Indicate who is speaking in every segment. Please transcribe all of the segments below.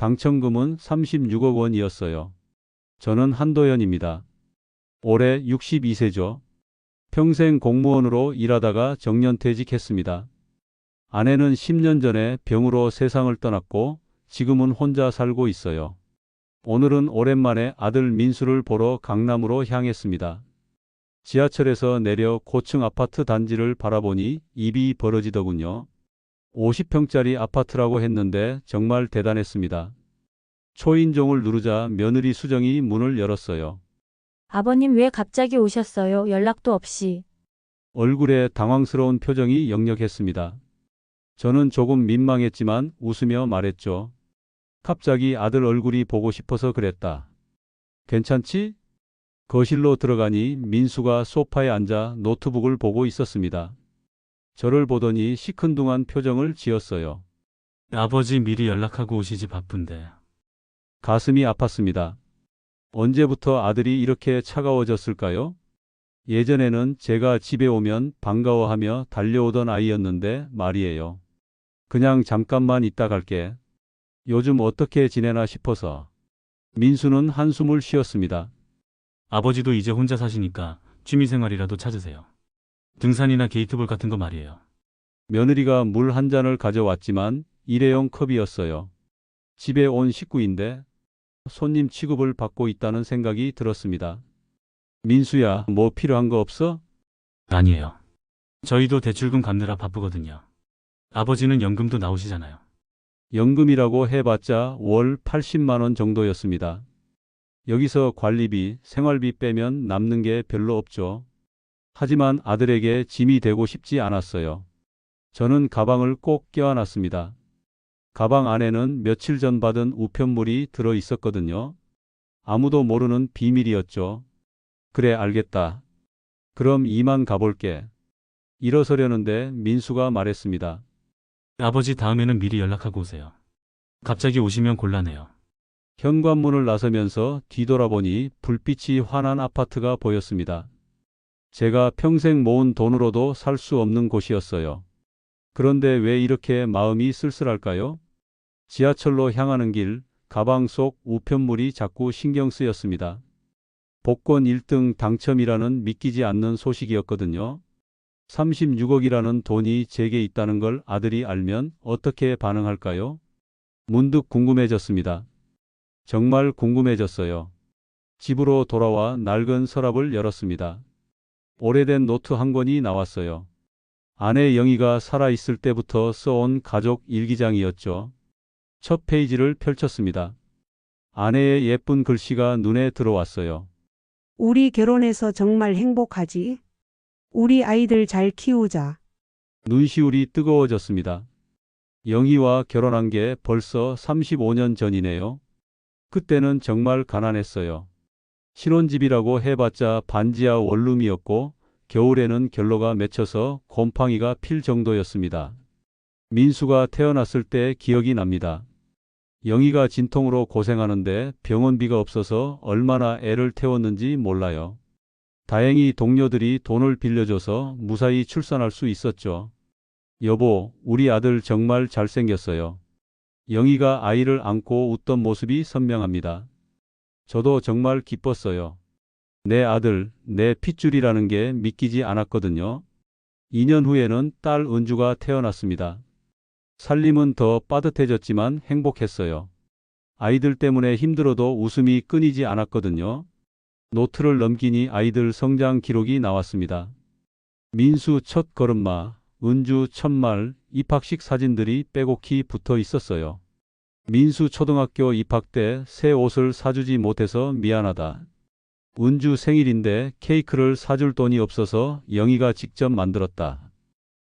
Speaker 1: 당첨금은 36억 원이었어요. 저는 한도연입니다. 올해 62세죠. 평생 공무원으로 일하다가 정년퇴직했습니다. 아내는 10년 전에 병으로 세상을 떠났고 지금은 혼자 살고 있어요. 오늘은 오랜만에 아들 민수를 보러 강남으로 향했습니다. 지하철에서 내려 고층 아파트 단지를 바라보니 입이 벌어지더군요. 50평짜리 아파트라고 했는데 정말 대단했습니다. 초인종을 누르자 며느리 수정이 문을 열었어요.
Speaker 2: 아버님 왜 갑자기 오셨어요? 연락도 없이.
Speaker 1: 얼굴에 당황스러운 표정이 역력했습니다. 저는 조금 민망했지만 웃으며 말했죠. 갑자기 아들 얼굴이 보고 싶어서 그랬다. 괜찮지? 거실로 들어가니 민수가 소파에 앉아 노트북을 보고 있었습니다. 저를 보더니 시큰둥한 표정을 지었어요.
Speaker 3: 아버지 미리 연락하고 오시지 바쁜데.
Speaker 1: 가슴이 아팠습니다. 언제부터 아들이 이렇게 차가워졌을까요? 예전에는 제가 집에 오면 반가워하며 달려오던 아이였는데 말이에요. 그냥 잠깐만 있다 갈게. 요즘 어떻게 지내나 싶어서. 민수는 한숨을 쉬었습니다.
Speaker 3: 아버지도 이제 혼자 사시니까 취미생활이라도 찾으세요. 등산이나 게이트볼 같은 거 말이에요.
Speaker 1: 며느리가 물 한 잔을 가져왔지만 일회용 컵이었어요. 집에 온 식구인데 손님 취급을 받고 있다는 생각이 들었습니다. 민수야, 뭐 필요한 거 없어?
Speaker 3: 아니에요. 저희도 대출금 갚느라 바쁘거든요. 아버지는 연금도 나오시잖아요.
Speaker 1: 연금이라고 해봤자 월 80만 원 정도였습니다. 여기서 관리비, 생활비 빼면 남는 게 별로 없죠. 하지만 아들에게 짐이 되고 싶지 않았어요. 저는 가방을 꼭 껴안았습니다. 가방 안에는 며칠 전 받은 우편물이 들어 있었거든요. 아무도 모르는 비밀이었죠. 그래, 알겠다. 그럼 이만 가볼게. 일어서려는데 민수가 말했습니다.
Speaker 3: 아버지 다음에는 미리 연락하고 오세요. 갑자기 오시면 곤란해요.
Speaker 1: 현관문을 나서면서 뒤돌아보니 불빛이 환한 아파트가 보였습니다. 제가 평생 모은 돈으로도 살 수 없는 곳이었어요. 그런데 왜 이렇게 마음이 쓸쓸할까요? 지하철로 향하는 길, 가방 속 우편물이 자꾸 신경 쓰였습니다. 복권 1등 당첨이라는 믿기지 않는 소식이었거든요. 36억이라는 돈이 제게 있다는 걸 아들이 알면 어떻게 반응할까요? 문득 궁금해졌습니다. 정말 궁금해졌어요. 집으로 돌아와 낡은 서랍을 열었습니다. 오래된 노트 한 권이 나왔어요. 아내 영희가 살아있을 때부터 써온 가족 일기장이었죠. 첫 페이지를 펼쳤습니다. 아내의 예쁜 글씨가 눈에 들어왔어요.
Speaker 4: 우리 결혼해서 정말 행복하지? 우리 아이들 잘 키우자.
Speaker 1: 눈시울이 뜨거워졌습니다. 영희와 결혼한 게 벌써 35년 전이네요. 그때는 정말 가난했어요. 신혼집이라고 해봤자 반지하 원룸이었고 겨울에는 결로가 맺혀서 곰팡이가 필 정도였습니다. 민수가 태어났을 때 기억이 납니다. 영희가 진통으로 고생하는데 병원비가 없어서 얼마나 애를 태웠는지 몰라요. 다행히 동료들이 돈을 빌려줘서 무사히 출산할 수 있었죠. 여보, 우리 아들 정말 잘생겼어요. 영희가 아이를 안고 웃던 모습이 선명합니다. 저도 정말 기뻤어요. 내 아들, 내 핏줄이라는 게 믿기지 않았거든요. 2년 후에는 딸 은주가 태어났습니다. 살림은 더 빠듯해졌지만 행복했어요. 아이들 때문에 힘들어도 웃음이 끊이지 않았거든요. 노트를 넘기니 아이들 성장 기록이 나왔습니다. 민수 첫 걸음마, 은주 첫말, 입학식 사진들이 빼곡히 붙어 있었어요. 민수 초등학교 입학 때 새 옷을 사주지 못해서 미안하다. 은주 생일인데 케이크를 사줄 돈이 없어서 영희가 직접 만들었다.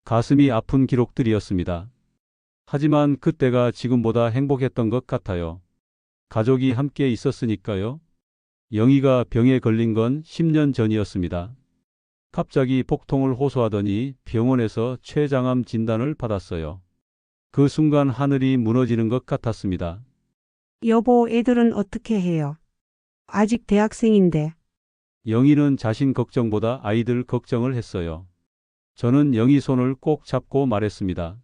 Speaker 1: 가슴이 아픈 기록들이었습니다. 하지만 그때가 지금보다 행복했던 것 같아요. 가족이 함께 있었으니까요. 영희가 병에 걸린 건 10년 전이었습니다. 갑자기 복통을 호소하더니 병원에서 췌장암 진단을 받았어요. 그 순간 하늘이 무너지는 것 같았습니다.
Speaker 4: 여보, 애들은 어떻게 해요? 아직 대학생인데.
Speaker 1: 영희는 자신 걱정보다 아이들 걱정을 했어요. 저는 영희 손을 꼭 잡고 말했습니다.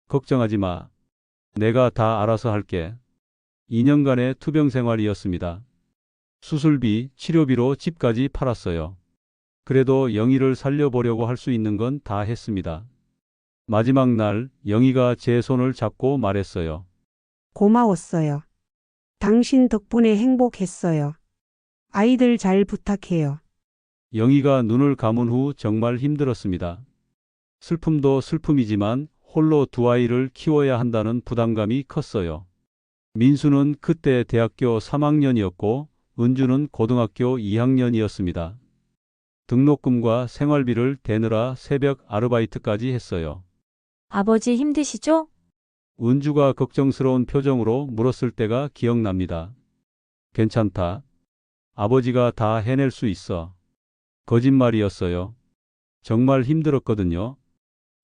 Speaker 1: 걱정하지 마. 내가 다 알아서 할게. 2년간의 투병 생활이었습니다. 수술비, 치료비로 집까지 팔았어요. 그래도 영희를 살려보려고 할 수 있는 건 다 했습니다. 마지막 날 영희가 제 손을 잡고 말했어요.
Speaker 4: 고마웠어요. 당신 덕분에 행복했어요. 아이들 잘 부탁해요.
Speaker 1: 영희가 눈을 감은 후 정말 힘들었습니다. 슬픔도 슬픔이지만 홀로 두 아이를 키워야 한다는 부담감이 컸어요. 민수는 그때 대학교 3학년이었고 은주는 고등학교 2학년이었습니다. 등록금과 생활비를 대느라 새벽 아르바이트까지 했어요.
Speaker 2: 아버지 힘드시죠?
Speaker 1: 은주가 걱정스러운 표정으로 물었을 때가 기억납니다. 괜찮다. 아버지가 다 해낼 수 있어. 거짓말이었어요. 정말 힘들었거든요.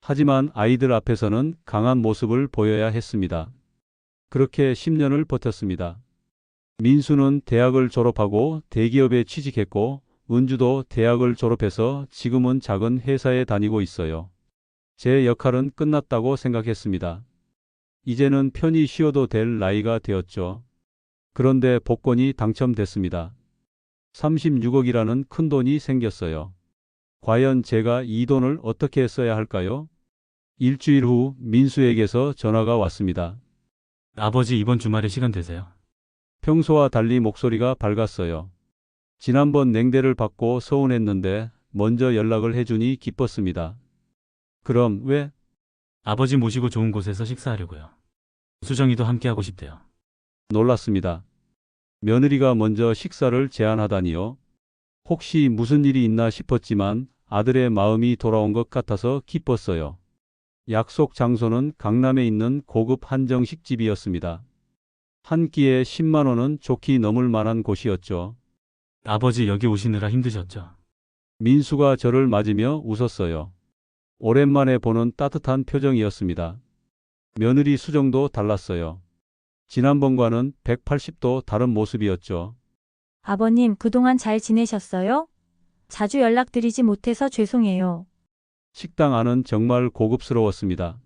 Speaker 1: 하지만 아이들 앞에서는 강한 모습을 보여야 했습니다. 그렇게 10년을 버텼습니다. 민수는 대학을 졸업하고 대기업에 취직했고 은주도 대학을 졸업해서 지금은 작은 회사에 다니고 있어요. 제 역할은 끝났다고 생각했습니다. 이제는 편히 쉬어도 될 나이가 되었죠. 그런데 복권이 당첨됐습니다. 36억이라는 큰 돈이 생겼어요. 과연 제가 이 돈을 어떻게 써야 할까요? 일주일 후 민수에게서 전화가 왔습니다.
Speaker 3: 아버지 이번 주말에 시간 되세요?
Speaker 1: 평소와 달리 목소리가 밝았어요. 지난번 냉대를 받고 서운했는데 먼저 연락을 해주니 기뻤습니다. 그럼 왜?
Speaker 3: 아버지 모시고 좋은 곳에서 식사하려고요. 수정이도 함께하고 싶대요.
Speaker 1: 놀랐습니다. 며느리가 먼저 식사를 제안하다니요. 혹시 무슨 일이 있나 싶었지만 아들의 마음이 돌아온 것 같아서 기뻤어요. 약속 장소는 강남에 있는 고급 한정식집이었습니다. 한 끼에 10만 원은 좋게 넘을 만한 곳이었죠.
Speaker 3: 아버지 여기 오시느라 힘드셨죠?
Speaker 1: 민수가 저를 맞으며 웃었어요. 오랜만에 보는 따뜻한 표정이었습니다. 며느리 수정도 달랐어요. 지난번과는 180도 다른 모습이었죠.
Speaker 2: 아버님, 그동안 잘 지내셨어요? 자주 연락드리지 못해서 죄송해요.
Speaker 1: 식당 안은 정말 고급스러웠습니다.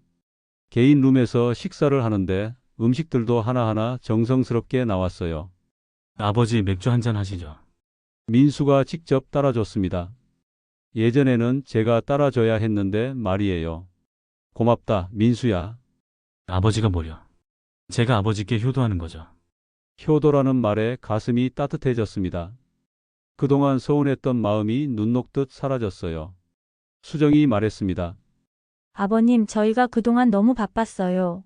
Speaker 1: 개인 룸에서 식사를 하는데 음식들도 하나하나 정성스럽게 나왔어요.
Speaker 3: 아버지 맥주 한잔 하시죠.
Speaker 1: 민수가 직접 따라줬습니다. 예전에는 제가 따라줘야 했는데 말이에요. 고맙다, 민수야.
Speaker 3: 아버지가 뭐려. 제가 아버지께 효도하는 거죠.
Speaker 1: 효도라는 말에 가슴이 따뜻해졌습니다. 그동안 서운했던 마음이 눈 녹듯 사라졌어요. 수정이 말했습니다.
Speaker 2: 아버님, 저희가 그동안 너무 바빴어요.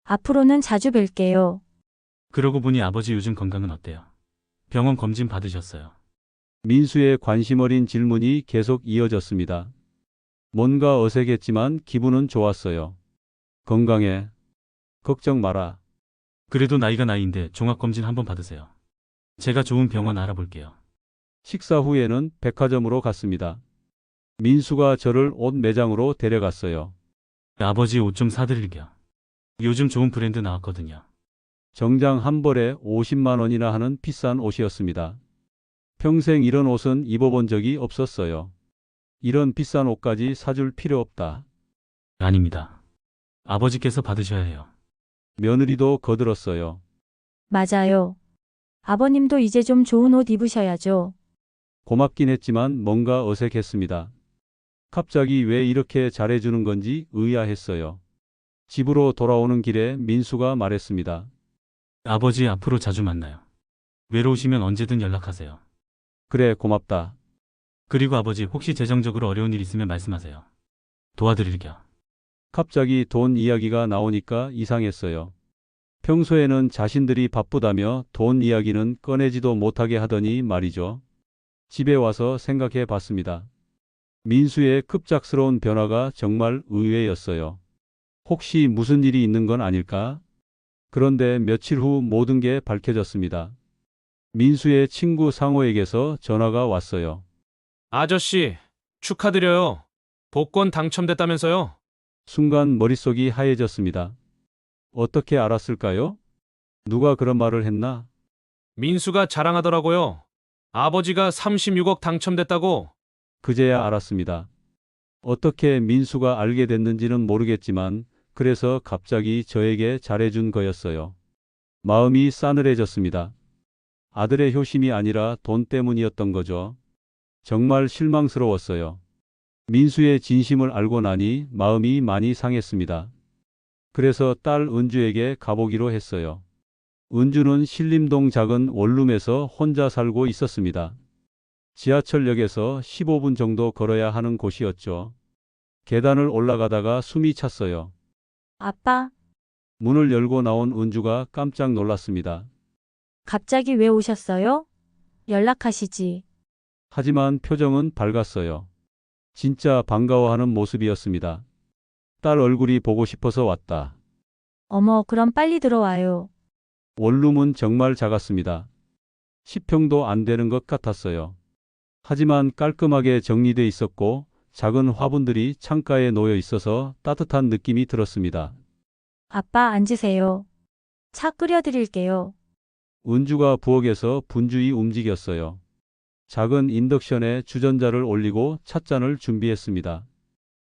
Speaker 2: 앞으로는 자주 뵐게요.
Speaker 3: 그러고 보니 아버지 요즘 건강은 어때요? 병원 검진 받으셨어요.
Speaker 1: 민수의 관심 어린 질문이 계속 이어졌습니다. 뭔가 어색했지만 기분은 좋았어요. 건강해. 걱정 마라.
Speaker 3: 그래도 나이가 나이인데 종합검진 한번 받으세요. 제가 좋은 병원 알아볼게요.
Speaker 1: 식사 후에는 백화점으로 갔습니다. 민수가 저를 옷 매장으로 데려갔어요.
Speaker 3: 아버지 옷 좀 사드릴게요. 요즘 좋은 브랜드 나왔거든요.
Speaker 1: 정장 한 벌에 50만 원이나 하는 비싼 옷이었습니다. 평생 이런 옷은 입어본 적이 없었어요. 이런 비싼 옷까지 사줄 필요 없다.
Speaker 3: 아닙니다. 아버지께서 받으셔야 해요.
Speaker 1: 며느리도 거들었어요.
Speaker 2: 맞아요. 아버님도 이제 좀 좋은 옷 입으셔야죠.
Speaker 1: 고맙긴 했지만 뭔가 어색했습니다. 갑자기 왜 이렇게 잘해주는 건지 의아했어요. 집으로 돌아오는 길에 민수가 말했습니다.
Speaker 3: 아버지 앞으로 자주 만나요. 외로우시면 언제든 연락하세요.
Speaker 1: 그래, 고맙다.
Speaker 3: 그리고 아버지 혹시 재정적으로 어려운 일 있으면 말씀하세요. 도와드릴게요.
Speaker 1: 갑자기 돈 이야기가 나오니까 이상했어요. 평소에는 자신들이 바쁘다며 돈 이야기는 꺼내지도 못하게 하더니 말이죠. 집에 와서 생각해 봤습니다. 민수의 급작스러운 변화가 정말 의외였어요. 혹시 무슨 일이 있는 건 아닐까? 그런데 며칠 후 모든 게 밝혀졌습니다. 민수의 친구 상호에게서 전화가 왔어요.
Speaker 5: 아저씨, 축하드려요. 복권 당첨됐다면서요?
Speaker 1: 순간 머릿속이 하얘졌습니다. 어떻게 알았을까요? 누가 그런 말을 했나?
Speaker 5: 민수가 자랑하더라고요. 아버지가 36억 당첨됐다고.
Speaker 1: 그제야 알았습니다. 어떻게 민수가 알게 됐는지는 모르겠지만 그래서 갑자기 저에게 잘해준 거였어요. 마음이 싸늘해졌습니다. 아들의 효심이 아니라 돈 때문이었던 거죠. 정말 실망스러웠어요. 민수의 진심을 알고 나니 마음이 많이 상했습니다. 그래서 딸 은주에게 가보기로 했어요. 은주는 신림동 작은 원룸에서 혼자 살고 있었습니다. 지하철역에서 15분 정도 걸어야 하는 곳이었죠. 계단을 올라가다가 숨이 찼어요.
Speaker 2: 아빠,
Speaker 1: 문을 열고 나온 은주가 깜짝 놀랐습니다.
Speaker 2: 갑자기 왜 오셨어요? 연락하시지.
Speaker 1: 하지만 표정은 밝았어요. 진짜 반가워하는 모습이었습니다. 딸 얼굴이 보고 싶어서 왔다.
Speaker 2: 어머, 그럼 빨리 들어와요.
Speaker 1: 원룸은 정말 작았습니다. 10평도 안 되는 것 같았어요. 하지만 깔끔하게 정리돼 있었고 작은 화분들이 창가에 놓여 있어서 따뜻한 느낌이 들었습니다.
Speaker 2: 아빠, 앉으세요. 차 끓여드릴게요.
Speaker 1: 은주가 부엌에서 분주히 움직였어요. 작은 인덕션에 주전자를 올리고 찻잔을 준비했습니다.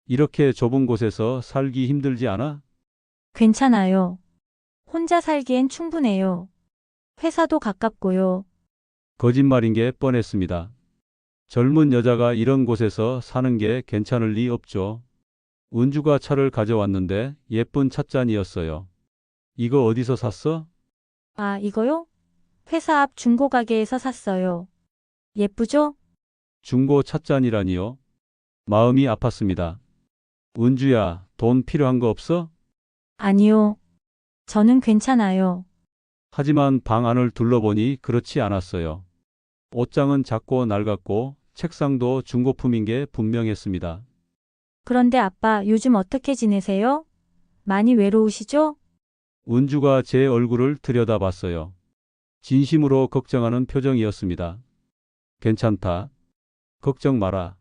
Speaker 1: 이렇게 좁은 곳에서 살기 힘들지 않아?
Speaker 2: 괜찮아요. 혼자 살기엔 충분해요. 회사도 가깝고요.
Speaker 1: 거짓말인 게 뻔했습니다. 젊은 여자가 이런 곳에서 사는 게 괜찮을 리 없죠. 은주가 차를 가져왔는데 예쁜 찻잔이었어요. 이거 어디서 샀어?
Speaker 2: 아, 이거요? 회사 앞 중고 가게에서 샀어요. 예쁘죠?
Speaker 1: 중고 찻잔이라니요? 마음이 아팠습니다. 은주야, 돈 필요한 거 없어?
Speaker 2: 아니요. 저는 괜찮아요.
Speaker 1: 하지만 방 안을 둘러보니 그렇지 않았어요. 옷장은 작고 낡았고 책상도 중고품인 게 분명했습니다.
Speaker 2: 그런데 아빠, 요즘 어떻게 지내세요? 많이 외로우시죠?
Speaker 1: 은주가 제 얼굴을 들여다봤어요. 진심으로 걱정하는 표정이었습니다. 괜찮다. 걱정 마라.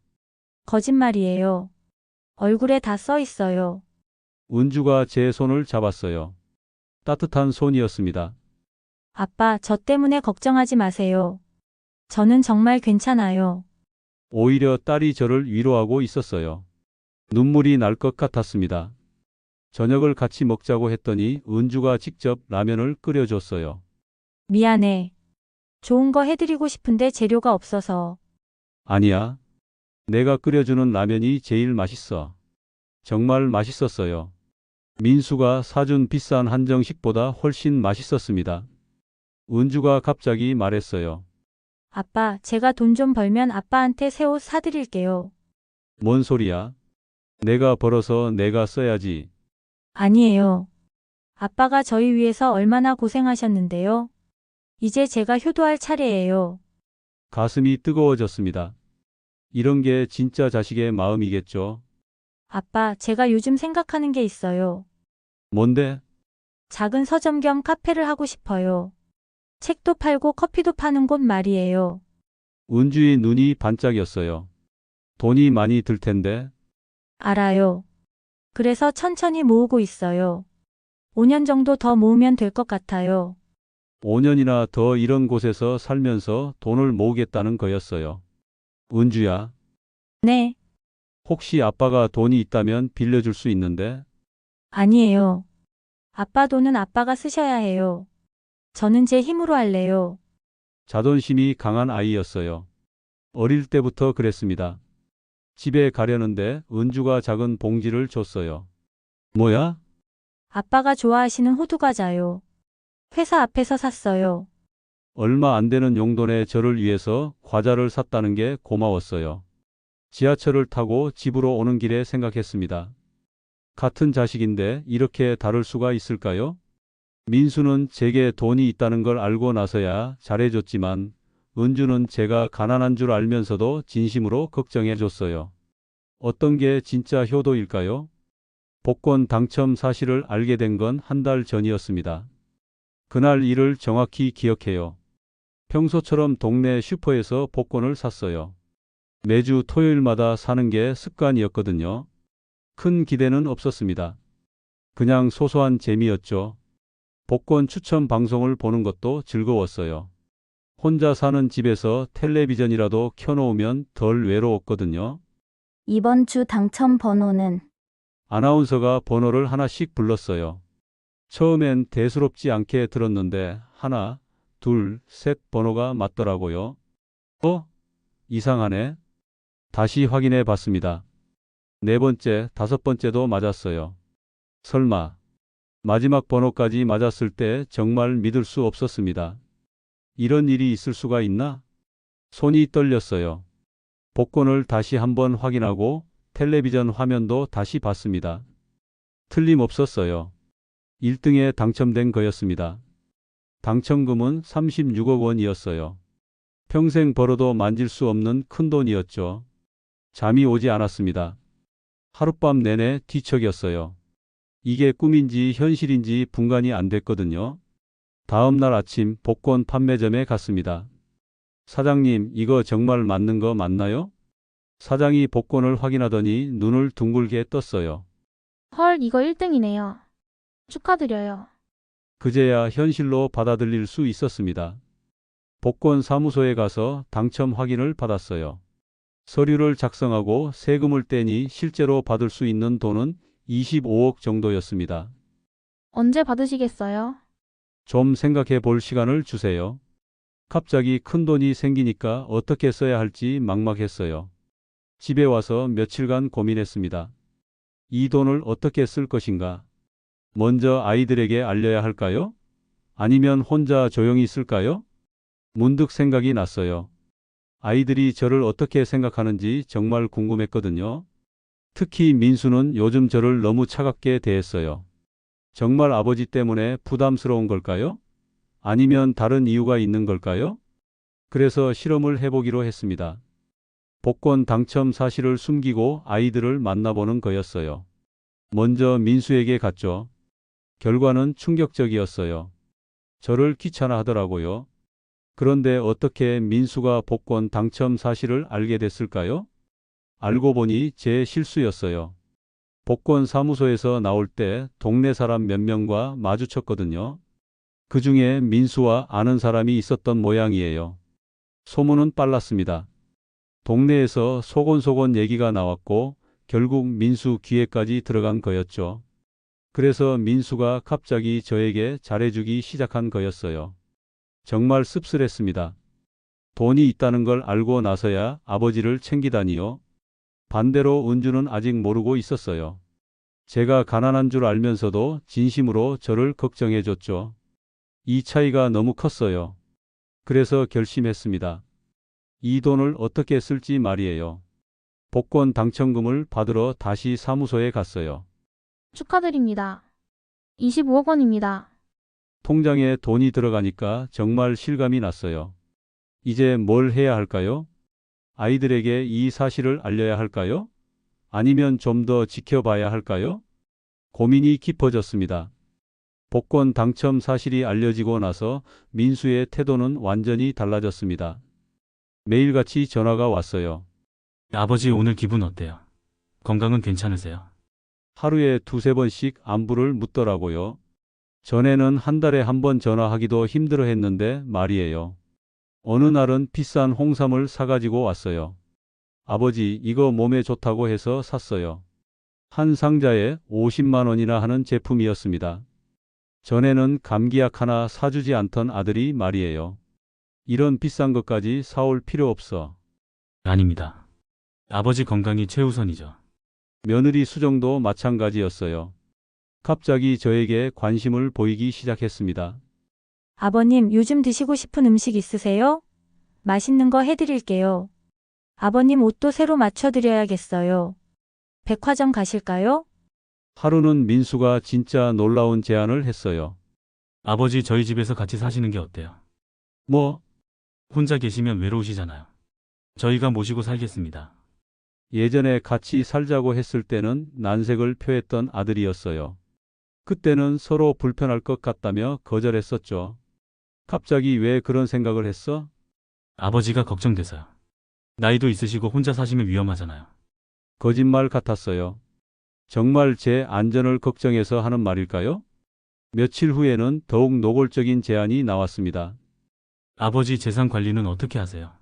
Speaker 2: 거짓말이에요. 얼굴에 다 써 있어요.
Speaker 1: 은주가 제 손을 잡았어요. 따뜻한 손이었습니다.
Speaker 2: 아빠, 저 때문에 걱정하지 마세요. 저는 정말 괜찮아요.
Speaker 1: 오히려 딸이 저를 위로하고 있었어요. 눈물이 날 것 같았습니다. 저녁을 같이 먹자고 했더니 은주가 직접 라면을 끓여줬어요.
Speaker 2: 미안해. 좋은 거 해드리고 싶은데 재료가 없어서.
Speaker 1: 아니야. 내가 끓여주는 라면이 제일 맛있어. 정말 맛있었어요. 민수가 사준 비싼 한정식보다 훨씬 맛있었습니다. 은주가 갑자기 말했어요.
Speaker 2: 아빠, 제가 돈 좀 벌면 아빠한테 새 옷 사드릴게요.
Speaker 1: 뭔 소리야? 내가 벌어서 내가 써야지.
Speaker 2: 아니에요. 아빠가 저희 위해서 얼마나 고생하셨는데요. 이제 제가 효도할 차례예요.
Speaker 1: 가슴이 뜨거워졌습니다. 이런 게 진짜 자식의 마음이겠죠.
Speaker 2: 아빠, 제가 요즘 생각하는 게 있어요.
Speaker 1: 뭔데?
Speaker 2: 작은 서점 겸 카페를 하고 싶어요. 책도 팔고 커피도 파는 곳 말이에요.
Speaker 1: 은주의 눈이 반짝였어요. 돈이 많이 들 텐데.
Speaker 2: 알아요. 그래서 천천히 모으고 있어요. 5년 정도 더 모으면 될 것 같아요.
Speaker 1: 5년이나 더 이런 곳에서 살면서 돈을 모으겠다는 거였어요. 은주야,
Speaker 2: 네,
Speaker 1: 혹시 아빠가 돈이 있다면 빌려줄 수 있는데?
Speaker 2: 아니에요. 아빠 돈은 아빠가 쓰셔야 해요. 저는 제 힘으로 할래요.
Speaker 1: 자존심이 강한 아이였어요. 어릴 때부터 그랬습니다. 집에 가려는데 은주가 작은 봉지를 줬어요. 뭐야?
Speaker 2: 아빠가 좋아하시는 호두과자요. 회사 앞에서 샀어요.
Speaker 1: 얼마 안 되는 용돈에 저를 위해서 과자를 샀다는 게 고마웠어요. 지하철을 타고 집으로 오는 길에 생각했습니다. 같은 자식인데 이렇게 다를 수가 있을까요? 민수는 제게 돈이 있다는 걸 알고 나서야 잘해줬지만 은주는 제가 가난한 줄 알면서도 진심으로 걱정해줬어요. 어떤 게 진짜 효도일까요? 복권 당첨 사실을 알게 된 건 한 달 전이었습니다. 그날 일을 정확히 기억해요. 평소처럼 동네 슈퍼에서 복권을 샀어요. 매주 토요일마다 사는 게 습관이었거든요. 큰 기대는 없었습니다. 그냥 소소한 재미였죠. 복권 추첨 방송을 보는 것도 즐거웠어요. 혼자 사는 집에서 텔레비전이라도 켜놓으면 덜 외로웠거든요.
Speaker 6: 이번 주 당첨 번호는
Speaker 1: 아나운서가 번호를 하나씩 불렀어요. 처음엔 대수롭지 않게 들었는데 하나, 둘, 셋 번호가 맞더라고요. 이상하네. 다시 확인해 봤습니다. 네 번째, 다섯 번째도 맞았어요. 설마 마지막 번호까지 맞았을 때 정말 믿을 수 없었습니다. 이런 일이 있을 수가 있나? 손이 떨렸어요. 복권을 다시 한번 확인하고 텔레비전 화면도 다시 봤습니다. 틀림없었어요. 1등에 당첨된 거였습니다. 당첨금은 36억 원이었어요. 평생 벌어도 만질 수 없는 큰 돈이었죠. 잠이 오지 않았습니다. 하룻밤 내내 뒤척였어요. 이게 꿈인지 현실인지 분간이 안 됐거든요. 다음 날 아침 복권 판매점에 갔습니다. 사장님, 이거 정말 맞는 거 맞나요? 사장이 복권을 확인하더니 눈을 둥글게 떴어요.
Speaker 6: 헐, 이거 1등이네요. 축하드려요.
Speaker 1: 그제야 현실로 받아들일 수 있었습니다. 복권 사무소에 가서 당첨 확인을 받았어요. 서류를 작성하고 세금을 떼니 실제로 받을 수 있는 돈은 25억 정도였습니다.
Speaker 6: 언제 받으시겠어요?
Speaker 1: 좀 생각해 볼 시간을 주세요. 갑자기 큰 돈이 생기니까 어떻게 써야 할지 막막했어요. 집에 와서 며칠간 고민했습니다. 이 돈을 어떻게 쓸 것인가? 먼저 아이들에게 알려야 할까요? 아니면 혼자 조용히 쓸까요? 문득 생각이 났어요. 아이들이 저를 어떻게 생각하는지 정말 궁금했거든요. 특히 민수는 요즘 저를 너무 차갑게 대했어요. 정말 아버지 때문에 부담스러운 걸까요? 아니면 다른 이유가 있는 걸까요? 그래서 실험을 해보기로 했습니다. 복권 당첨 사실을 숨기고 아이들을 만나보는 거였어요. 먼저 민수에게 갔죠. 결과는 충격적이었어요. 저를 귀찮아하더라고요. 그런데 어떻게 민수가 복권 당첨 사실을 알게 됐을까요? 알고 보니 제 실수였어요. 복권 사무소에서 나올 때 동네 사람 몇 명과 마주쳤거든요. 그 중에 민수와 아는 사람이 있었던 모양이에요. 소문은 빨랐습니다. 동네에서 소곤소곤 얘기가 나왔고 결국 민수 귀에까지 들어간 거였죠. 그래서 민수가 갑자기 저에게 잘해주기 시작한 거였어요. 정말 씁쓸했습니다. 돈이 있다는 걸 알고 나서야 아버지를 챙기다니요. 반대로 은주는 아직 모르고 있었어요. 제가 가난한 줄 알면서도 진심으로 저를 걱정해줬죠. 이 차이가 너무 컸어요. 그래서 결심했습니다. 이 돈을 어떻게 쓸지 말이에요. 복권 당첨금을 받으러 다시 사무소에 갔어요.
Speaker 6: 축하드립니다. 25억 원입니다.
Speaker 1: 통장에 돈이 들어가니까 정말 실감이 났어요. 이제 뭘 해야 할까요? 아이들에게 이 사실을 알려야 할까요? 아니면 좀 더 지켜봐야 할까요? 고민이 깊어졌습니다. 복권 당첨 사실이 알려지고 나서 민수의 태도는 완전히 달라졌습니다. 매일같이 전화가 왔어요.
Speaker 3: 아버지 오늘 기분 어때요? 건강은 괜찮으세요?
Speaker 1: 하루에 두세 번씩 안부를 묻더라고요. 전에는 한 달에 한 번 전화하기도 힘들어 했는데 말이에요. 어느 날은 비싼 홍삼을 사가지고 왔어요. 아버지, 이거 몸에 좋다고 해서 샀어요. 한 상자에 50만 원이나 하는 제품이었습니다. 전에는 감기약 하나 사주지 않던 아들이 말이에요. 이런 비싼 것까지 사올 필요 없어.
Speaker 3: 아닙니다. 아버지 건강이 최우선이죠.
Speaker 1: 며느리 수정도 마찬가지였어요. 갑자기 저에게 관심을 보이기 시작했습니다.
Speaker 2: 아버님, 요즘 드시고 싶은 음식 있으세요? 맛있는 거 해드릴게요. 아버님 옷도 새로 맞춰드려야겠어요. 백화점 가실까요?
Speaker 1: 하루는 민수가 진짜 놀라운 제안을 했어요.
Speaker 3: 아버지 저희 집에서 같이 사시는 게 어때요?
Speaker 1: 뭐?
Speaker 3: 혼자 계시면 외로우시잖아요. 저희가 모시고 살겠습니다.
Speaker 1: 예전에 같이 살자고 했을 때는 난색을 표했던 아들이었어요. 그때는 서로 불편할 것 같다며 거절했었죠. 갑자기 왜 그런 생각을 했어?
Speaker 3: 아버지가 걱정돼서요. 나이도 있으시고 혼자 사시면 위험하잖아요.
Speaker 1: 거짓말 같았어요. 정말 제 안전을 걱정해서 하는 말일까요? 며칠 후에는 더욱 노골적인 제안이 나왔습니다.
Speaker 3: 아버지 재산 관리는 어떻게 하세요?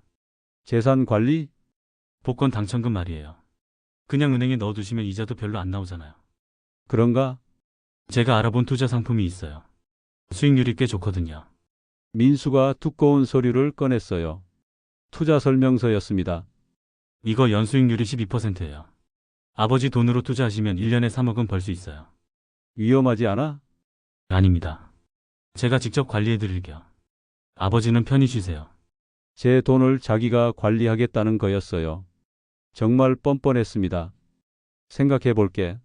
Speaker 1: 재산 관리?
Speaker 3: 복권 당첨금 말이에요. 그냥 은행에 넣어두시면 이자도 별로 안 나오잖아요.
Speaker 1: 그런가?
Speaker 3: 제가 알아본 투자 상품이 있어요. 수익률이 꽤 좋거든요.
Speaker 1: 민수가 두꺼운 서류를 꺼냈어요. 투자 설명서였습니다.
Speaker 3: 이거 연수익률이 12%예요. 아버지 돈으로 투자하시면 1년에 3억은 벌 수 있어요.
Speaker 1: 위험하지 않아?
Speaker 3: 아닙니다. 제가 직접 관리해 드릴게요. 아버지는 편히 쉬세요.
Speaker 1: 제 돈을 자기가 관리하겠다는 거였어요. 정말 뻔뻔했습니다. 생각해 볼게.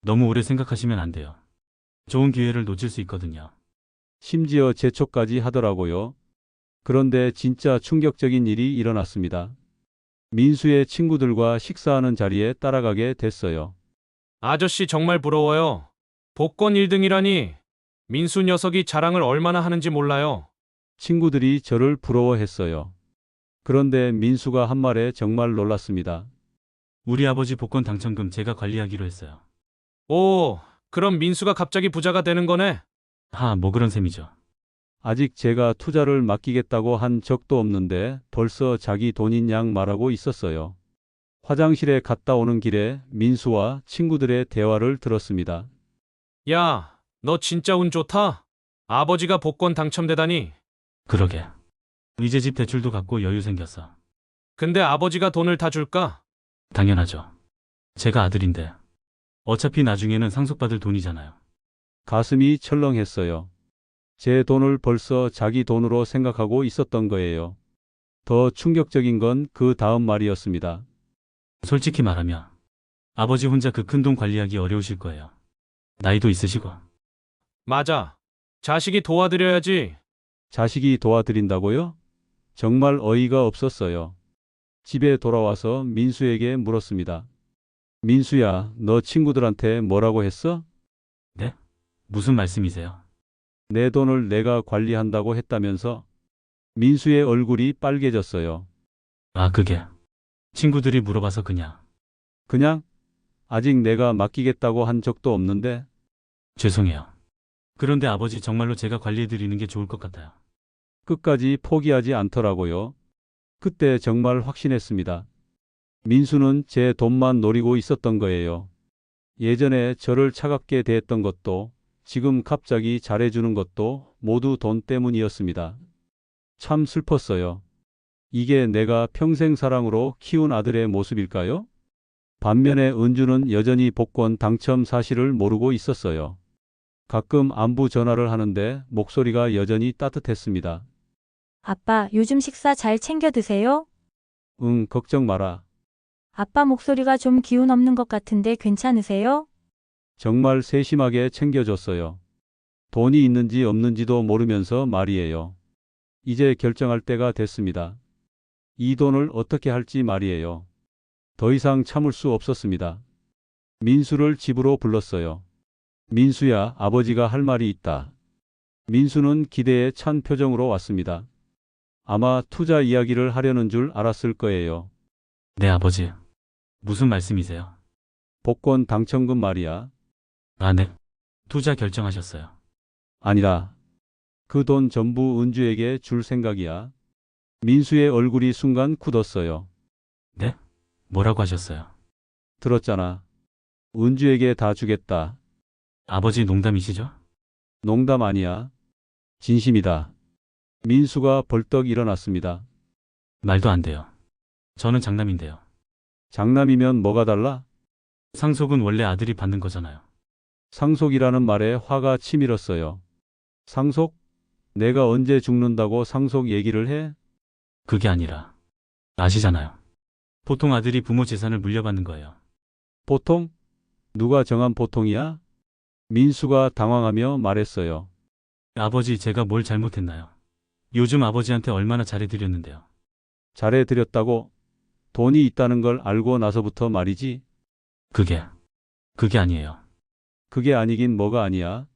Speaker 3: 너무 오래 생각하시면 안 돼요. 좋은 기회를 놓칠 수 있거든요.
Speaker 1: 심지어 재촉까지 하더라고요. 그런데 진짜 충격적인 일이 일어났습니다. 민수의 친구들과 식사하는 자리에 따라가게 됐어요.
Speaker 5: 아저씨 정말 부러워요. 복권 1등이라니. 민수 녀석이 자랑을 얼마나 하는지 몰라요.
Speaker 1: 친구들이 저를 부러워했어요. 그런데 민수가 한 말에 정말 놀랐습니다.
Speaker 3: 우리 아버지 복권 당첨금 제가 관리하기로 했어요.
Speaker 5: 오, 그럼 민수가 갑자기 부자가 되는 거네.
Speaker 3: 뭐 그런 셈이죠.
Speaker 1: 아직 제가 투자를 맡기겠다고 한 적도 없는데 벌써 자기 돈인 양 말하고 있었어요. 화장실에 갔다 오는 길에 민수와 친구들의 대화를 들었습니다.
Speaker 5: 야, 너 진짜 운 좋다. 아버지가 복권 당첨되다니.
Speaker 3: 그러게. 이제 집 대출도 갚고 여유 생겼어.
Speaker 5: 근데 아버지가 돈을 다 줄까?
Speaker 3: 당연하죠. 제가 아들인데. 어차피 나중에는 상속받을 돈이잖아요.
Speaker 1: 가슴이 철렁했어요. 제 돈을 벌써 자기 돈으로 생각하고 있었던 거예요. 더 충격적인 건 그 다음 말이었습니다.
Speaker 3: 솔직히 말하면 아버지 혼자 그 큰 돈 관리하기 어려우실 거예요. 나이도 있으시고.
Speaker 5: 맞아. 자식이 도와드려야지.
Speaker 1: 자식이 도와드린다고요? 정말 어이가 없었어요. 집에 돌아와서 민수에게 물었습니다. 민수야, 너 친구들한테 뭐라고 했어?
Speaker 3: 네? 무슨 말씀이세요?
Speaker 1: 내 돈을 내가 관리한다고 했다면서? 민수의 얼굴이 빨개졌어요.
Speaker 3: 그게. 친구들이 물어봐서 그냥.
Speaker 1: 그냥? 아직 내가 맡기겠다고 한 적도 없는데?
Speaker 3: 죄송해요. 그런데 아버지 정말로 제가 관리해드리는 게 좋을 것 같아요.
Speaker 1: 끝까지 포기하지 않더라고요. 그때 정말 확신했습니다. 민수는 제 돈만 노리고 있었던 거예요. 예전에 저를 차갑게 대했던 것도, 지금 갑자기 잘해주는 것도 모두 돈 때문이었습니다. 참 슬펐어요. 이게 내가 평생 사랑으로 키운 아들의 모습일까요? 반면에 은주는 여전히 복권 당첨 사실을 모르고 있었어요. 가끔 안부 전화를 하는데 목소리가 여전히 따뜻했습니다.
Speaker 2: 아빠, 요즘 식사 잘 챙겨 드세요?
Speaker 1: 응, 걱정 마라.
Speaker 2: 아빠 목소리가 좀 기운 없는 것 같은데 괜찮으세요?
Speaker 1: 정말 세심하게 챙겨줬어요. 돈이 있는지 없는지도 모르면서 말이에요. 이제 결정할 때가 됐습니다. 이 돈을 어떻게 할지 말이에요. 더 이상 참을 수 없었습니다. 민수를 집으로 불렀어요. 민수야, 아버지가 할 말이 있다. 민수는 기대에 찬 표정으로 왔습니다. 아마 투자 이야기를 하려는 줄 알았을 거예요.
Speaker 3: 네, 아버지. 무슨 말씀이세요?
Speaker 1: 복권 당첨금 말이야.
Speaker 3: 네. 투자 결정하셨어요.
Speaker 1: 아니라 그 돈 전부 은주에게 줄 생각이야. 민수의 얼굴이 순간 굳었어요.
Speaker 3: 네? 뭐라고 하셨어요?
Speaker 1: 들었잖아. 은주에게 다 주겠다.
Speaker 3: 아버지 농담이시죠?
Speaker 1: 농담 아니야. 진심이다. 민수가 벌떡 일어났습니다.
Speaker 3: 말도 안 돼요. 저는 장남인데요.
Speaker 1: 장남이면 뭐가 달라?
Speaker 3: 상속은 원래 아들이 받는 거잖아요.
Speaker 1: 상속이라는 말에 화가 치밀었어요. 상속? 내가 언제 죽는다고 상속 얘기를 해?
Speaker 3: 그게 아니라 아시잖아요. 보통 아들이 부모 재산을 물려받는 거예요.
Speaker 1: 보통? 누가 정한 보통이야? 민수가 당황하며 말했어요.
Speaker 3: 아버지, 제가 뭘 잘못했나요? 요즘 아버지한테 얼마나 잘해드렸는데요.
Speaker 1: 잘해드렸다고? 돈이 있다는 걸 알고 나서부터 말이지.
Speaker 3: 그게 아니에요.
Speaker 1: 그게 아니긴 뭐가 아니야.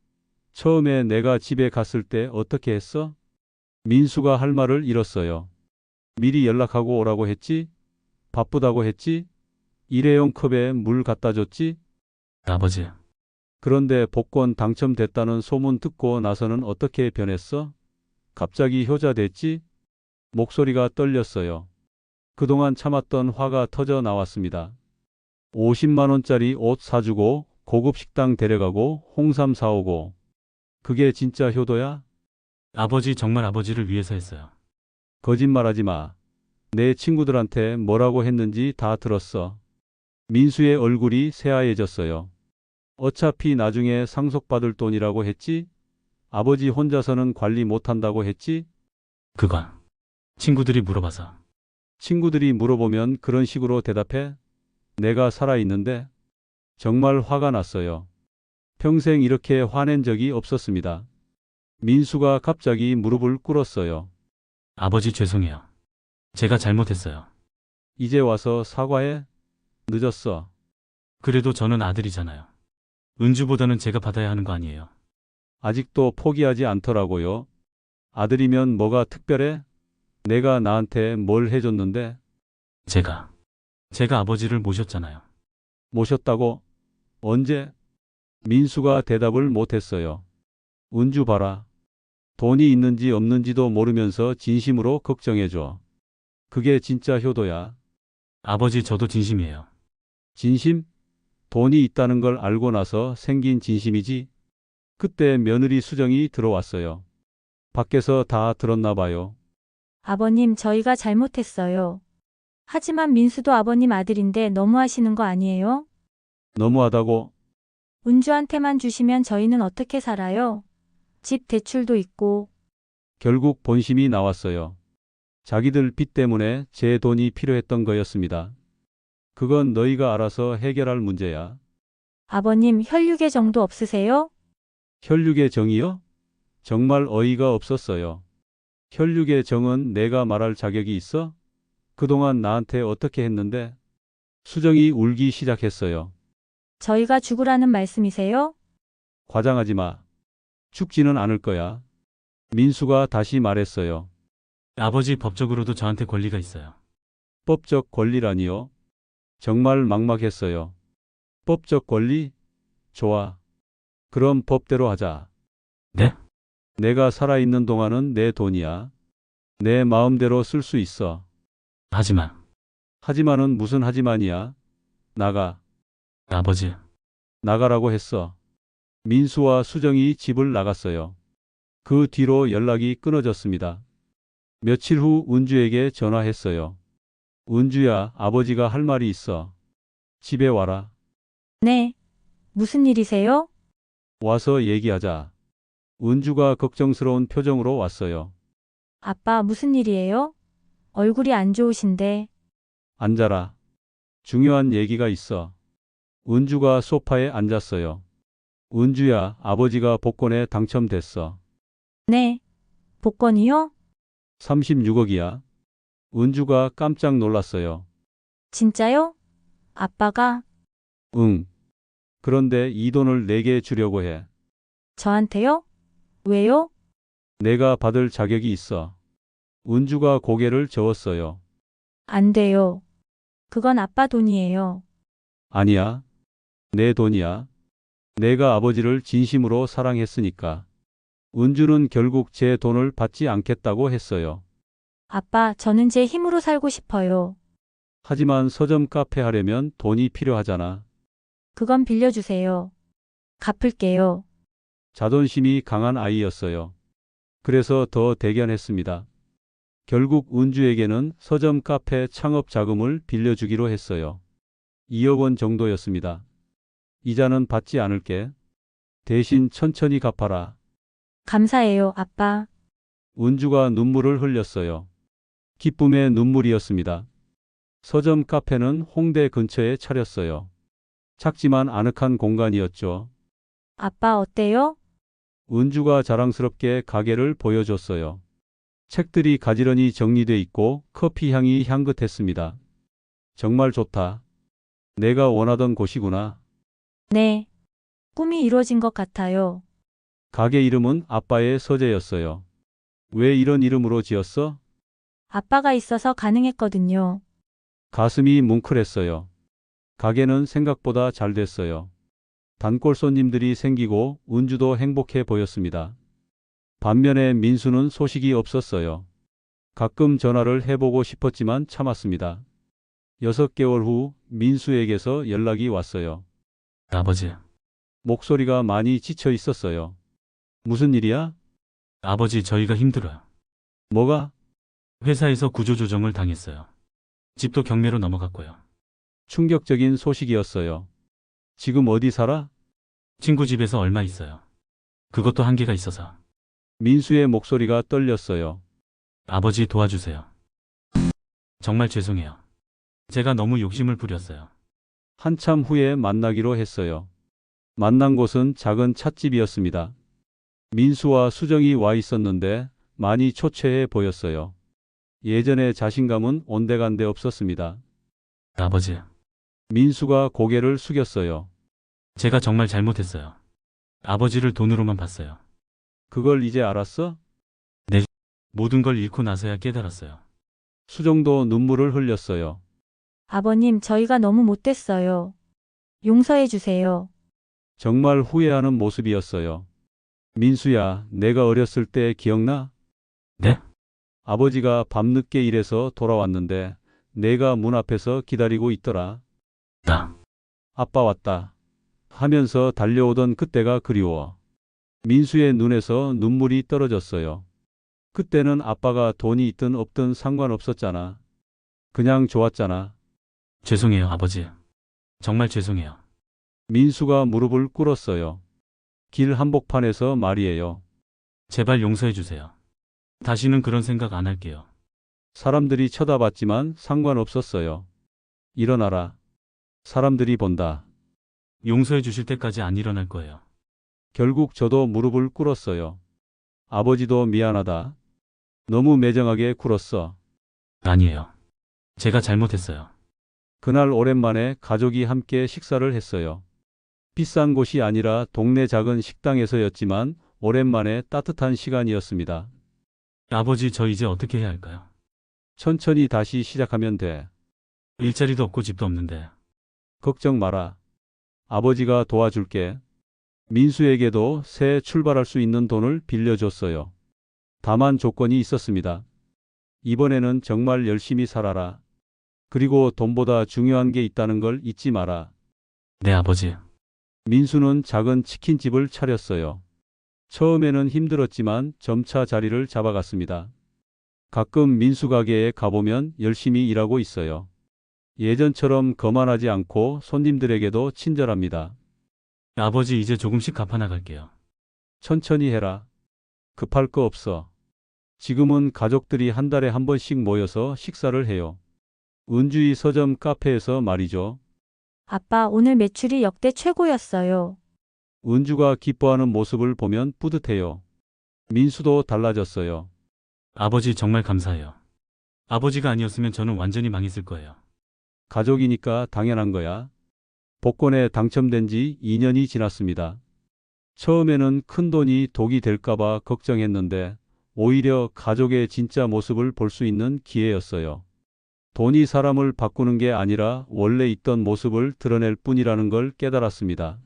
Speaker 1: 처음에 내가 집에 갔을 때 어떻게 했어? 민수가 할 말을 잃었어요. 미리 연락하고 오라고 했지? 바쁘다고 했지? 일회용 컵에 물 갖다 줬지?
Speaker 3: 아버지,
Speaker 1: 그런데 복권 당첨됐다는 소문 듣고 나서는 어떻게 변했어? 갑자기 효자 됐지? 목소리가 떨렸어요. 그동안 참았던 화가 터져 나왔습니다. 50만 원짜리 옷 사주고 고급 식당 데려가고 홍삼 사오고. 그게 진짜 효도야?
Speaker 3: 아버지 정말 아버지를 위해서 했어요.
Speaker 1: 거짓말하지 마. 내 친구들한테 뭐라고 했는지 다 들었어. 민수의 얼굴이 새하얘졌어요. 어차피 나중에 상속받을 돈이라고 했지? 아버지 혼자서는 관리 못한다고 했지?
Speaker 3: 그건 친구들이 물어봐서.
Speaker 1: 친구들이 물어보면 그런 식으로 대답해? 내가 살아있는데? 정말 화가 났어요. 평생 이렇게 화낸 적이 없었습니다. 민수가 갑자기 무릎을 꿇었어요.
Speaker 3: 아버지 죄송해요. 제가 잘못했어요.
Speaker 1: 이제 와서 사과해? 늦었어.
Speaker 3: 그래도 저는 아들이잖아요. 은주보다는 제가 받아야 하는 거 아니에요.
Speaker 1: 아직도 포기하지 않더라고요. 아들이면 뭐가 특별해? 내가 나한테 뭘 해줬는데?
Speaker 3: 제가 아버지를 모셨잖아요.
Speaker 1: 모셨다고? 언제? 민수가 대답을 못했어요. 은주 봐라. 돈이 있는지 없는지도 모르면서 진심으로 걱정해줘. 그게 진짜 효도야.
Speaker 3: 아버지 저도 진심이에요.
Speaker 1: 진심? 돈이 있다는 걸 알고 나서 생긴 진심이지? 그때 며느리 수정이 들어왔어요. 밖에서 다 들었나 봐요.
Speaker 2: 아버님, 저희가 잘못했어요. 하지만 민수도 아버님 아들인데 너무하시는 거 아니에요?
Speaker 1: 너무하다고?
Speaker 2: 은주한테만 주시면 저희는 어떻게 살아요? 집 대출도 있고.
Speaker 1: 결국 본심이 나왔어요. 자기들 빚 때문에 제 돈이 필요했던 거였습니다. 그건 너희가 알아서 해결할 문제야.
Speaker 2: 아버님, 혈육의 정도 없으세요?
Speaker 1: 혈육의 정이요? 정말 어이가 없었어요. 혈육의 정은 내가 말할 자격이 있어? 그동안 나한테 어떻게 했는데? 수정이 울기 시작했어요.
Speaker 2: 저희가 죽으라는 말씀이세요?
Speaker 1: 과장하지 마. 죽지는 않을 거야. 민수가 다시 말했어요.
Speaker 3: 아버지 법적으로도 저한테 권리가 있어요.
Speaker 1: 법적 권리라니요? 정말 막막했어요. 법적 권리? 좋아. 그럼 법대로 하자.
Speaker 3: 네?
Speaker 1: 내가 살아있는 동안은 내 돈이야. 내 마음대로 쓸 수 있어. 하지만은 무슨 하지만이야? 나가.
Speaker 3: 아버지,
Speaker 1: 나가라고 했어. 민수와 수정이 집을 나갔어요. 그 뒤로 연락이 끊어졌습니다. 며칠 후 은주에게 전화했어요. 은주야, 아버지가 할 말이 있어. 집에 와라.
Speaker 2: 네. 무슨 일이세요?
Speaker 1: 와서 얘기하자. 은주가 걱정스러운 표정으로 왔어요.
Speaker 2: 아빠, 무슨 일이에요? 얼굴이 안 좋으신데.
Speaker 1: 앉아라. 중요한 얘기가 있어. 은주가 소파에 앉았어요. 은주야, 아버지가 복권에 당첨됐어.
Speaker 2: 네. 복권이요?
Speaker 1: 36억이야. 은주가 깜짝 놀랐어요.
Speaker 2: 진짜요? 아빠가
Speaker 1: 응. 그런데 이 돈을 내게 주려고 해.
Speaker 2: 저한테요? 왜요?
Speaker 1: 내가 받을 자격이 있어. 은주가 고개를 저었어요.
Speaker 2: 안 돼요. 그건 아빠 돈이에요.
Speaker 1: 아니야. 내 돈이야. 내가 아버지를 진심으로 사랑했으니까. 은주는 결국 제 돈을 받지 않겠다고 했어요.
Speaker 2: 아빠, 저는 제 힘으로 살고 싶어요.
Speaker 1: 하지만 서점 카페 하려면 돈이 필요하잖아.
Speaker 2: 그건 빌려주세요. 갚을게요.
Speaker 1: 자존심이 강한 아이였어요. 그래서 더 대견했습니다. 결국 은주에게는 서점 카페 창업 자금을 빌려주기로 했어요. 2억 원 정도였습니다. 이자는 받지 않을게. 대신 천천히 갚아라.
Speaker 2: 감사해요, 아빠.
Speaker 1: 은주가 눈물을 흘렸어요. 기쁨의 눈물이었습니다. 서점 카페는 홍대 근처에 차렸어요. 작지만 아늑한 공간이었죠.
Speaker 2: 아빠, 어때요?
Speaker 1: 은주가 자랑스럽게 가게를 보여줬어요. 책들이 가지런히 정리돼 있고 커피 향이 향긋했습니다. 정말 좋다. 내가 원하던 곳이구나.
Speaker 2: 네. 꿈이 이루어진 것 같아요.
Speaker 1: 가게 이름은 아빠의 서재였어요. 왜 이런 이름으로 지었어?
Speaker 2: 아빠가 있어서 가능했거든요.
Speaker 1: 가슴이 뭉클했어요. 가게는 생각보다 잘 됐어요. 단골 손님들이 생기고 은주도 행복해 보였습니다. 반면에 민수는 소식이 없었어요. 가끔 전화를 해보고 싶었지만 참았습니다. 6개월 후 민수에게서 연락이 왔어요.
Speaker 3: 아버지,
Speaker 1: 목소리가 많이 지쳐 있었어요. 무슨 일이야?
Speaker 3: 아버지, 저희가 힘들어요.
Speaker 1: 뭐가?
Speaker 3: 회사에서 구조조정을 당했어요. 집도 경매로 넘어갔고요.
Speaker 1: 충격적인 소식이었어요. 지금 어디 살아?
Speaker 3: 친구 집에서 얼마 있어요. 그것도 한계가 있어서.
Speaker 1: 민수의 목소리가 떨렸어요.
Speaker 3: 아버지, 도와주세요. 정말 죄송해요. 제가 너무 욕심을 부렸어요.
Speaker 1: 한참 후에 만나기로 했어요. 만난 곳은 작은 찻집이었습니다. 민수와 수정이 와 있었는데 많이 초췌해 보였어요. 예전의 자신감은 온데간데 없었습니다.
Speaker 3: 아버지,
Speaker 1: 민수가 고개를 숙였어요.
Speaker 3: 제가 정말 잘못했어요. 아버지를 돈으로만 봤어요.
Speaker 1: 그걸 이제 알았어?
Speaker 3: 모든 걸 잃고 나서야 깨달았어요.
Speaker 1: 수정도 눈물을 흘렸어요.
Speaker 2: 아버님, 저희가 너무 못됐어요. 용서해 주세요.
Speaker 1: 정말 후회하는 모습이었어요. 민수야, 내가 어렸을 때 기억나?
Speaker 3: 네?
Speaker 1: 아버지가 밤늦게 일해서 돌아왔는데 내가 문 앞에서 기다리고 있더라.
Speaker 3: 나.
Speaker 1: 아빠 왔다. 하면서 달려오던 그때가 그리워. 민수의 눈에서 눈물이 떨어졌어요. 그때는 아빠가 돈이 있든 없든 상관없었잖아. 그냥 좋았잖아.
Speaker 3: 죄송해요, 아버지. 정말 죄송해요.
Speaker 1: 민수가 무릎을 꿇었어요. 길 한복판에서 말이에요.
Speaker 3: 제발 용서해 주세요. 다시는 그런 생각 안 할게요.
Speaker 1: 사람들이 쳐다봤지만 상관없었어요. 일어나라. 사람들이 본다.
Speaker 3: 용서해 주실 때까지 안 일어날 거예요.
Speaker 1: 결국 저도 무릎을 꿇었어요. 아버지도 미안하다. 너무 매정하게 굴었어.
Speaker 3: 아니에요. 제가 잘못했어요.
Speaker 1: 그날 오랜만에 가족이 함께 식사를 했어요. 비싼 곳이 아니라 동네 작은 식당에서였지만 오랜만에 따뜻한 시간이었습니다.
Speaker 3: 아버지, 저 이제 어떻게 해야 할까요?
Speaker 1: 천천히 다시 시작하면 돼.
Speaker 3: 일자리도 없고 집도 없는데.
Speaker 1: 걱정 마라. 아버지가 도와줄게. 민수에게도 새 출발할 수 있는 돈을 빌려줬어요. 다만 조건이 있었습니다. 이번에는 정말 열심히 살아라. 그리고 돈보다 중요한 게 있다는 걸 잊지 마라.
Speaker 3: 네, 아버지.
Speaker 1: 민수는 작은 치킨집을 차렸어요. 처음에는 힘들었지만 점차 자리를 잡아갔습니다. 가끔 민수 가게에 가보면 열심히 일하고 있어요. 예전처럼 거만하지 않고 손님들에게도 친절합니다.
Speaker 3: 아버지, 이제 조금씩 갚아나갈게요.
Speaker 1: 천천히 해라. 급할 거 없어. 지금은 가족들이 한 달에 한 번씩 모여서 식사를 해요. 은주이 서점 카페에서 말이죠.
Speaker 2: 아빠, 오늘 매출이 역대 최고였어요.
Speaker 1: 은주가 기뻐하는 모습을 보면 뿌듯해요. 민수도 달라졌어요.
Speaker 3: 아버지, 정말 감사해요. 아버지가 아니었으면 저는 완전히 망했을 거예요.
Speaker 1: 가족이니까 당연한 거야. 복권에 당첨된 지 2년이 지났습니다. 처음에는 큰돈이 독이 될까봐 걱정했는데 오히려 가족의 진짜 모습을 볼 수 있는 기회였어요. 돈이 사람을 바꾸는 게 아니라 원래 있던 모습을 드러낼 뿐이라는 걸 깨달았습니다.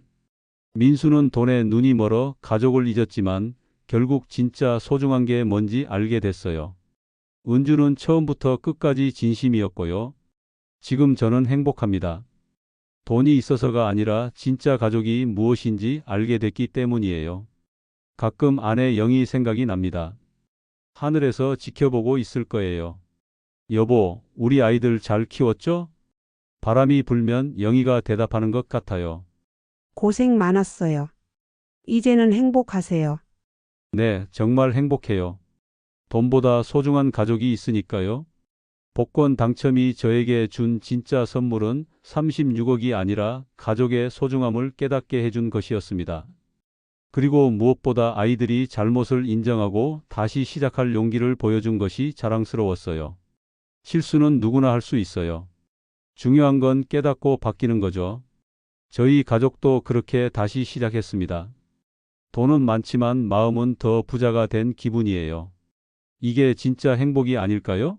Speaker 1: 민수는 돈에 눈이 멀어 가족을 잊었지만 결국 진짜 소중한 게 뭔지 알게 됐어요. 은주는 처음부터 끝까지 진심이었고요. 지금 저는 행복합니다. 돈이 있어서가 아니라 진짜 가족이 무엇인지 알게 됐기 때문이에요. 가끔 아내 영희 생각이 납니다. 하늘에서 지켜보고 있을 거예요. 여보, 우리 아이들 잘 키웠죠? 바람이 불면 영희가 대답하는 것 같아요.
Speaker 4: 고생 많았어요. 이제는 행복하세요.
Speaker 1: 네, 정말 행복해요. 돈보다 소중한 가족이 있으니까요. 복권 당첨이 저에게 준 진짜 선물은 36억이 아니라 가족의 소중함을 깨닫게 해준 것이었습니다. 그리고 무엇보다 아이들이 잘못을 인정하고 다시 시작할 용기를 보여준 것이 자랑스러웠어요. 실수는 누구나 할 수 있어요. 중요한 건 깨닫고 바뀌는 거죠. 저희 가족도 그렇게 다시 시작했습니다. 돈은 많지만 마음은 더 부자가 된 기분이에요. 이게 진짜 행복이 아닐까요?